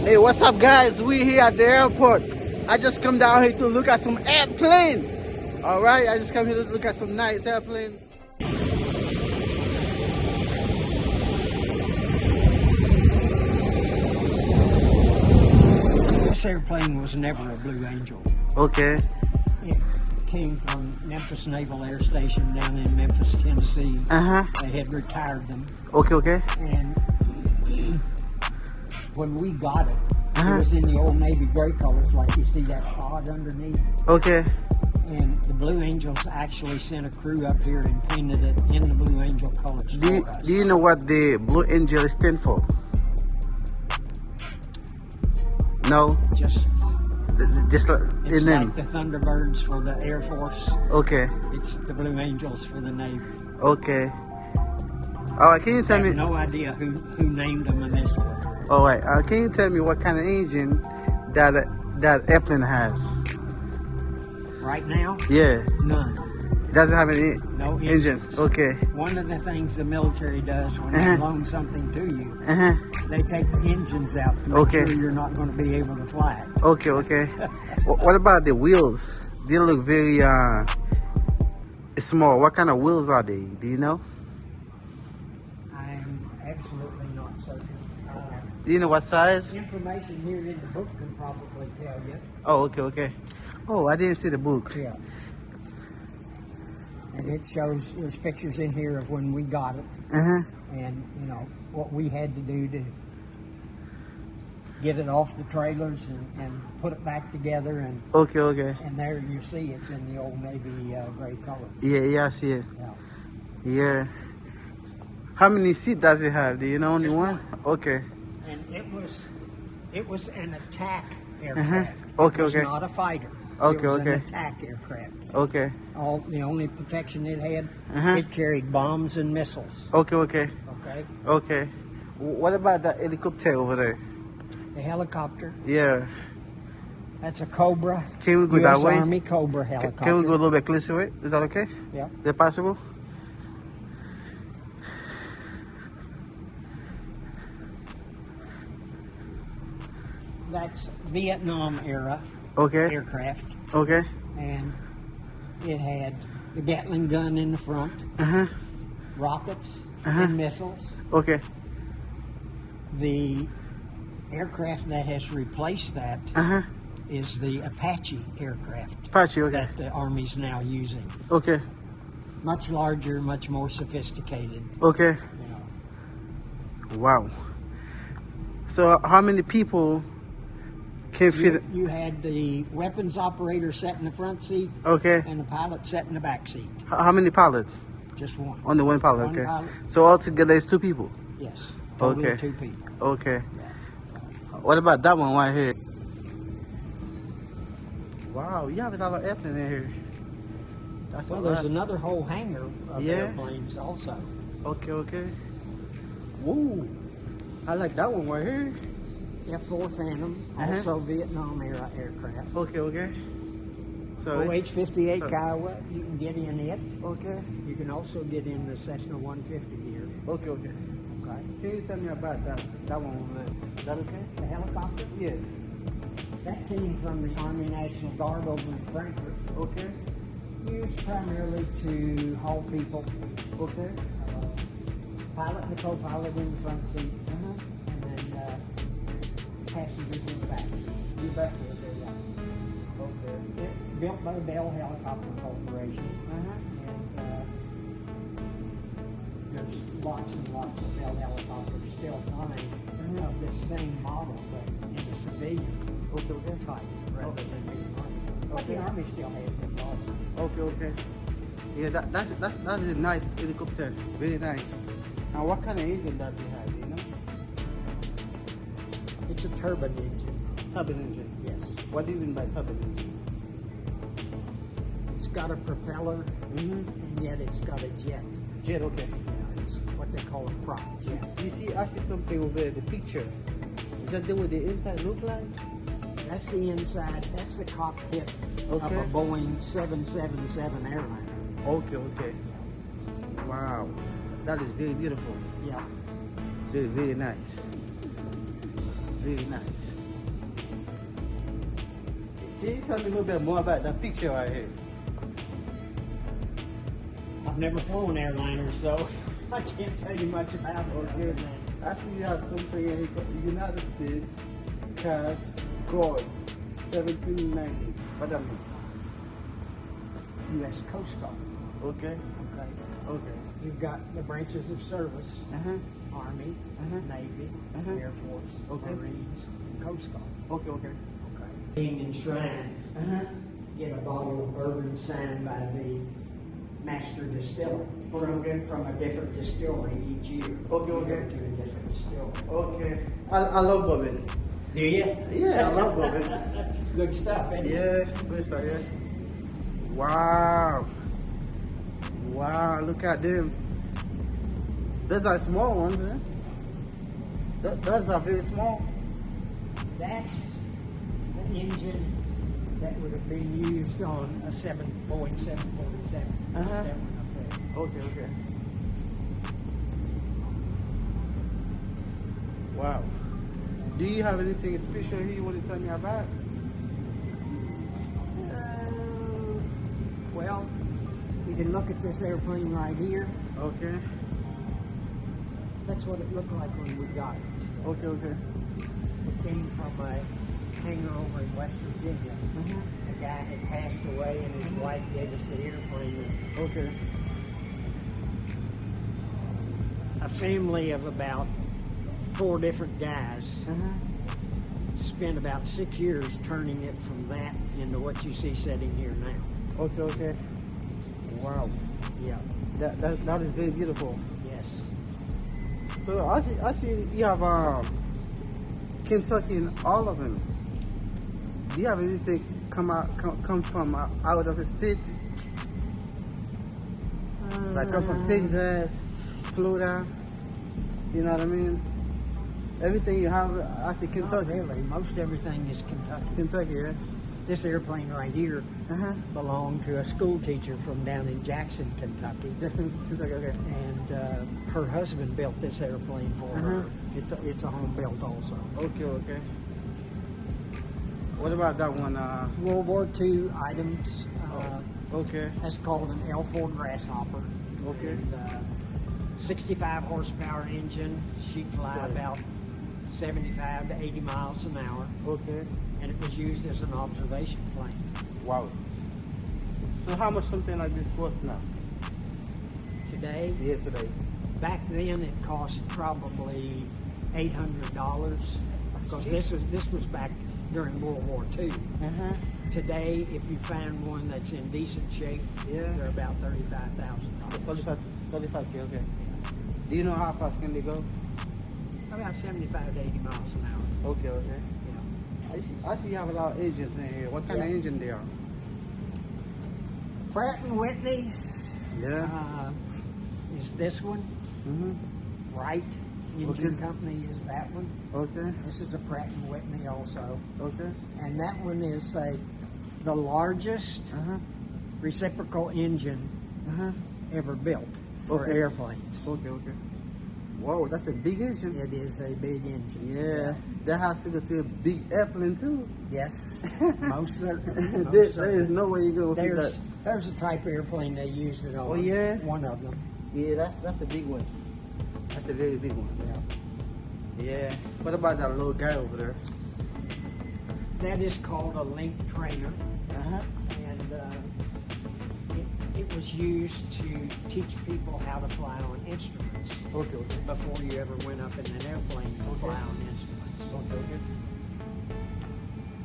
Hey, what's up, guys? We here at the airport. I just come down here to look at some airplane. All right, I just come here to look at some nice airplane. This airplane was never a Blue Angel. Okay. It came from Memphis Naval Air Station down in Memphis, Tennessee. They had retired them. Okay. And when we got it, it was in the old Navy gray colors, like you see that pod underneath. Okay. And the Blue Angels actually sent a crew up here and painted it in the Blue Angel colors Do you know what the Blue Angel stands for? No? Just like it's in them. like the Thunderbirds for the Air Force. Okay. It's the Blue Angels for the Navy. Okay. All right, can you tell I me? have no idea who named them initially. All right, can you tell me what kind of engine that airplane has? Right now? Yeah. None. It doesn't have any No engine. Okay. One of the things the military does when they loan something to you, they take the engines out to make sure you're not going to be able to fly it. Okay. What about the wheels? They look very small. What kind of wheels are they? Do you know? I'm absolutely not certain. Do you know what size? Information here in the book can probably tell you. Oh, okay. Oh, I didn't see the book. Yeah. And it shows, there's pictures in here of when we got it. And, you know, what we had to do to get it off the trailers and put it back together. And Okay. And there you see it's in the old Navy gray color. Yeah, I see it. Yeah. How many seats does it have? Do you know? Only Just one? Okay. And it was an attack aircraft. Okay. It was not a fighter. Okay. It was an attack aircraft. Okay. The only protection it had, it carried bombs and missiles. Okay. Okay. What about that helicopter over there? The helicopter. Yeah. That's a Cobra. Can we go that way? Army Cobra helicopter. Can we go a little bit closer? Is that okay? Yeah. Is that possible? That's Vietnam era aircraft. Okay. And it had the Gatling gun in the front, rockets and missiles. Okay. The aircraft that has replaced that is the Apache aircraft. Apache, okay. That the Army's now using. Okay. Much larger, much more sophisticated. Okay. You know. Wow. So how many people can fit? You had the weapons operator sat in the front seat. Okay. And the pilot sat in the back seat. How many pilots? Just one. Only one pilot. One okay. pilot. So altogether it's two people. Yes. Totally Okay. two people. Okay. Yeah. What about that one right here? Wow, you have a lot of airplane in here. That's Well, there's another whole hangar of airplanes also. Okay. Whoa, I like that one right here. F-4 Phantom, also Vietnam era aircraft. Okay. So OH-58 Kiowa, you can get in it. Okay. You can also get in the Cessna 150 here. Okay. Okay. Can you tell me about that one over there? Is that okay? The helicopter? Yeah. That came from the Army National Guard over in Frankfurt. Okay. Used primarily to haul people. Okay. Pilot and the co-pilot in the front seats. And then passengers in the back. You back Okay. Okay. Built by the Bell Helicopter Corporation. And there's lots and lots of Bell helicopters still flying of this same model, but in a civilian type rather than the Army. But the Army still has them also. Okay. Yeah, that is a nice helicopter. Very nice. Now, what kind of engine does it have? Do you know? It's a turbine engine. Turbine engine. Yes. What do you mean by turbine engine? It's got a propeller, and yet it's got a jet. Jet. Okay. Yeah, it's what they call a prop jet. You see, I see something over there. The picture. Is that what the inside look like? That's the inside. That's the cockpit of a Boeing 777 airliner. Okay. Wow, that is very beautiful. Yeah. Very nice. really nice. Can you tell me a little bit more about that picture right here? I've never flown airliners, so I can't tell you much about it. Okay. Actually, you have something in the United States, cash, gold, 1790. What that mean? U.S. Coast Guard. Okay. Okay. Okay. You've got the branches of service: Army, Navy, Air Force, Marines, and Coast Guard. Okay. Okay. Being enshrined, get a bottle of bourbon signed by the master distiller from a different distillery each year. Okay. You go to a different distillery. Okay. I love bourbon. Do you? Yeah, I love bourbon. Good stuff, ain't it? Yeah, good stuff, yeah. Wow. Wow, look at them. Those are small ones, eh? Those are very small. That's the engine that would have been used on a Boeing 747. That one up there. Okay. Wow. Do you have anything special here you want to tell me about? Well, you can look at this airplane right here. Okay. That's what it looked like when we got it. Okay. It came from a hangar over in West Virginia. The guy had passed away and his wife gave us the airplane. Okay. A family of about 4 different guys spent about 6 years turning it from that into what you see sitting here now. Okay. Wow. Yeah. That is very beautiful. Yes. So I see you have Kentucky in all of them. Do you have anything come from out of the state? Like come from Texas, Florida. You know what I mean? Everything you have, I see Kentucky. Not really. Most everything is Kentucky. Kentucky, yeah. This airplane right here belonged to a school teacher from down in Jackson, Kentucky. Jackson, Kentucky, okay. And her husband built this airplane for her. It's a home built also. Okay. What about that one? World War II items. Okay. That's called an L4 Grasshopper. Okay. And, 65 horsepower engine. She'd fly about 75 to 80 miles an hour. Okay. And it was used as an observation plane. Wow. So how much something like this worth now? Today? Yeah, today. Back then it cost probably $800 because this was back during World War II. Today, if you find one that's in decent shape, they're about $35,000. 35K, okay. Do you know how fast can they go? About 75 to 80 miles an hour. Okay. Yeah. I see you have a lot of engines in here. What kind of engine they are? Pratt & Whitney's. Yeah. Is this one. Wright Engine Company is that one. Okay. This is a Pratt & Whitney also. Okay. And that one is the largest reciprocal engine ever built for airplanes. Okay. Whoa, that's a big engine. It is a big engine. Yeah. That has to go to a big airplane too. Yes, most certainly. There is no way you're going to fit that. There's a type of airplane they used it on. Oh, yeah? One of them. Yeah, that's a big one. That's a very big one. Yeah. What about that little guy over there? That is called a link trainer. And it was used to teach people how to fly on instruments. Okay. Before you ever went up in an airplane to fly on instruments. Okay.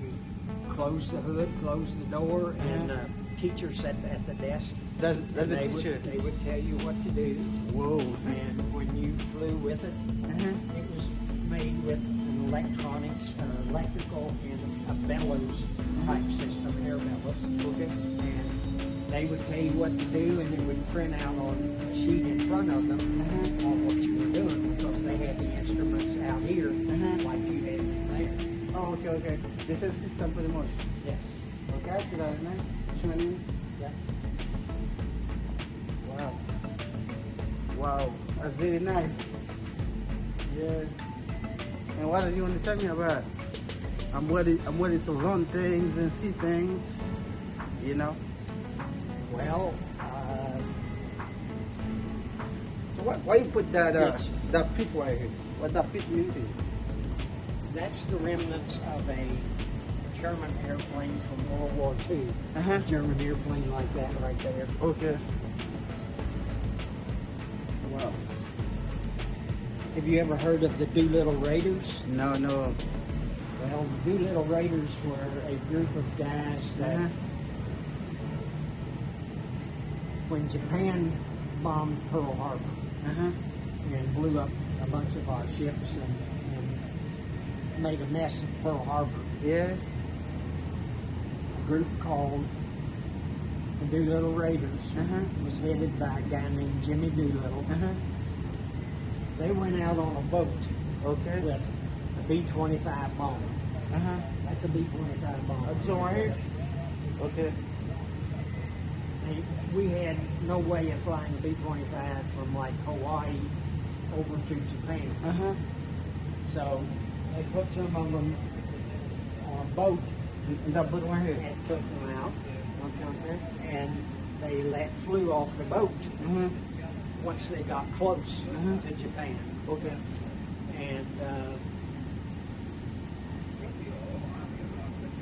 You close the hood, close the door, and the teacher sat at the desk. That's the teacher. They would tell you what to do. Whoa. And when you flew with it, it was made with an electronics, electrical, and a bellows type system, air bellows. Okay. And they would tell you what to do, and it would print out on a sheet in front of them on what you were doing, because they had the instruments out here like you had in there. Oh, okay. The same system pretty much. Yes. Okay, I see that, man. Yeah. Wow, that's very nice. Yeah. And And what do you want to tell me about? I'm ready to learn things and see things, you know. Well, So why you put that piece right here? What that piece means to you? that's the remnants of a German airplane from World War II. Uh-huh. A German airplane like that right there. Okay. Wow. Have you ever heard of the Doolittle Raiders? No. Well, the Doolittle Raiders were a group of guys that, Uh-huh. when Japan bombed Pearl Harbor Uh-huh. and blew up a bunch of our ships and made a mess of Pearl Harbor, Yeah. a group called the Doolittle Raiders Uh-huh. was headed by a guy named Jimmy Doolittle. Uh-huh. They went out on a boat Okay. with a B-25 bomber. Uh-huh. That's a B-25 bomber. This one right here? Okay. And we had no way of flying a B-25 from like Hawaii over to Japan. Uh-huh. So they put some of them on a boat That book right here. and took them out, Okay. and they flew off the boat Uh-huh. once they got close Mhm. to Japan. Okay. And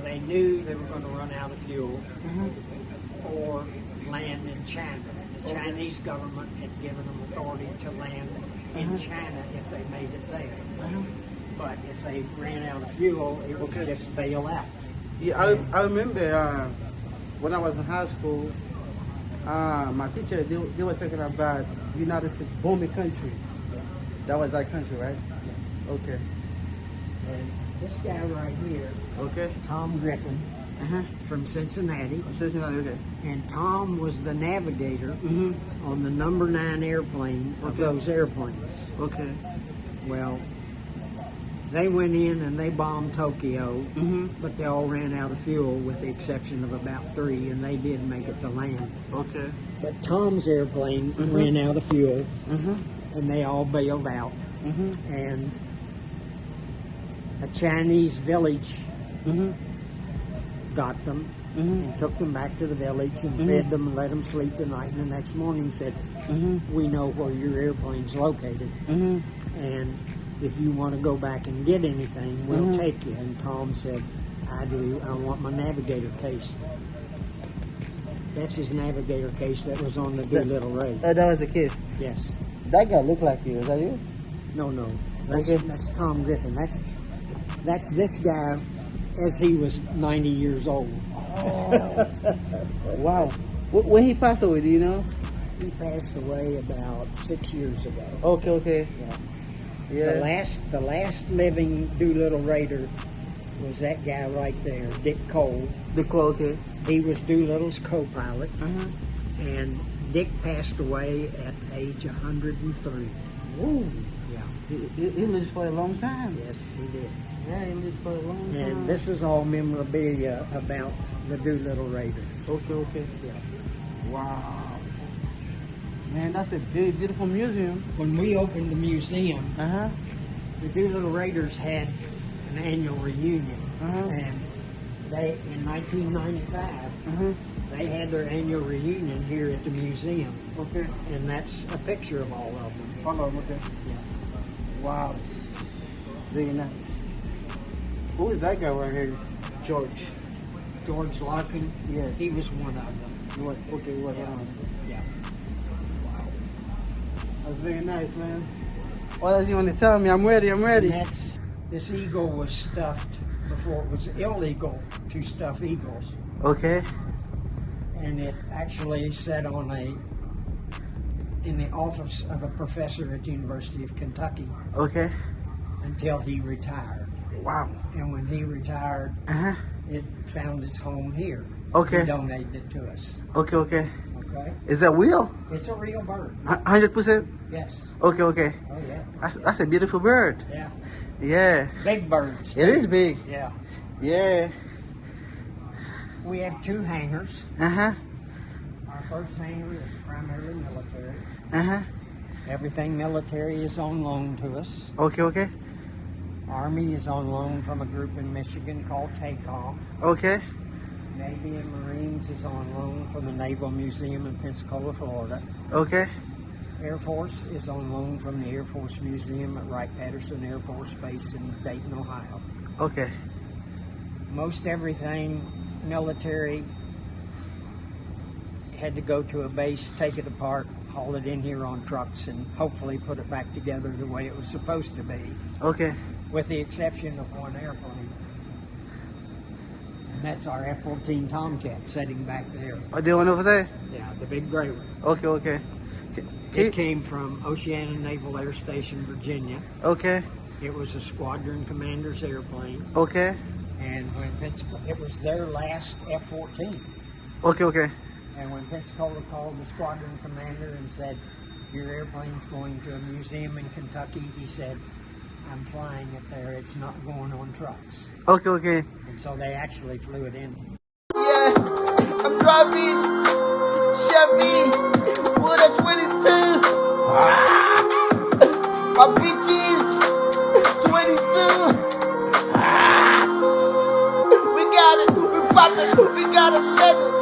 they knew they were going to run out of fuel Uh-huh. or land in China. The Chinese government had given them authority to land in China if they made it there. Uh-huh. But if they ran out of fuel, it would Okay. just bail out. Yeah, I remember when I was in high school, my teacher, they were talking about United States bombing country. That was that country, right? Okay. And this guy right here, Okay. Tom Griffin Uh-huh. from Cincinnati, Okay. and Tom was the navigator Mm-hmm. on the number 9 airplane of Okay. those airplanes. Okay. Well, they went in and they bombed Tokyo, Mm-hmm. but they all ran out of fuel with the exception of about 3, and they did make it to land. Okay. But Tom's airplane ran out of fuel, Mm-hmm. and they all bailed out. Mm-hmm. And a Chinese village Mm-hmm. got them Mm-hmm. and took them back to the village and fed them and let them sleep the night. And the next morning said, Mm-hmm. "We know where your airplane's located, Mm-hmm. and if you want to go back and get anything, we'll Mhm. take you." And Tom said, "I do. I want my navigator case." That's his navigator case that was on the Doolittle Raid. That was the kid. Yes. That guy looked like you. Is that you? No. That's, Okay. that's Tom Griffin. That's this guy as he was 90 years old. Oh. Wow. When he passed away, do you know? He passed away about 6 years ago. Okay. The Yeah. last living Doolittle Raider was that guy right there, Dick Cole. The call, okay. He was Doolittle's co-pilot, Uh-huh. and Dick passed away at age 103. Ooh. Yeah, He lived for a long time. yes, he did. Yeah, he lived for a long time. And this is all memorabilia about the Doolittle Raiders. Okay. Yeah. Wow. Man, that's a very beautiful museum. When we opened the museum, Uh-huh. the Doolittle Raiders had an annual reunion, Uh-huh. and they, in 1995, Uh-huh. they had their annual reunion here at the museum, Okay. and that's a picture of all of them. Hold on, okay. Yeah. Wow. Very nice. Who is that guy right here? George. George Larkin, Yeah. he was one of them. Okay, he was Yeah. on. Yeah. That's very nice, man. What else you want to tell me? I'm ready. And this eagle was stuffed before it was illegal to stuff eagles, Okay. and it actually sat in the office of a professor at the University of Kentucky Okay. until he retired. Wow. And when he retired, Uh-huh. it found its home here. Okay. He donated it to us. Okay. Okay? Is that real? It's a real bird. 100%? Yes. Okay. Oh, yeah. That's a beautiful bird. Yeah. Yeah. Big birds. It is big. Yeah. Yeah. We have 2 hangars. Uh-huh. Our first hangar is primarily military. Uh-huh. Everything military is on loan to us. Okay. Army is on loan from a group in Michigan called TACOM. Okay. Navy and Marines is on loan from the Naval Museum in Pensacola, Florida. Okay. Air Force is on loan from the Air Force Museum at Wright-Patterson Air Force Base in Dayton, Ohio. Okay. Most everything military had to go to a base, take it apart, haul it in here on trucks, and hopefully put it back together the way it was supposed to be. Okay. With the exception of one airplane. And that's our F-14 Tomcat sitting back there. Oh, the one over there? Yeah, the big gray one. Okay, okay. It came from Oceana Naval Air Station, Virginia. Okay. It was a squadron commander's airplane. Okay. And when it was their last F-14. Okay, okay. And when Pensacola called the squadron commander and said, your airplane's going to a museum in Kentucky, he said, I'm flying it there, it's not going on trucks. Okay, okay. And so they actually flew it in. Yeah, I'm driving Chevy with a 22. My bitch is 22. We got it, we poppin', we got a nigga.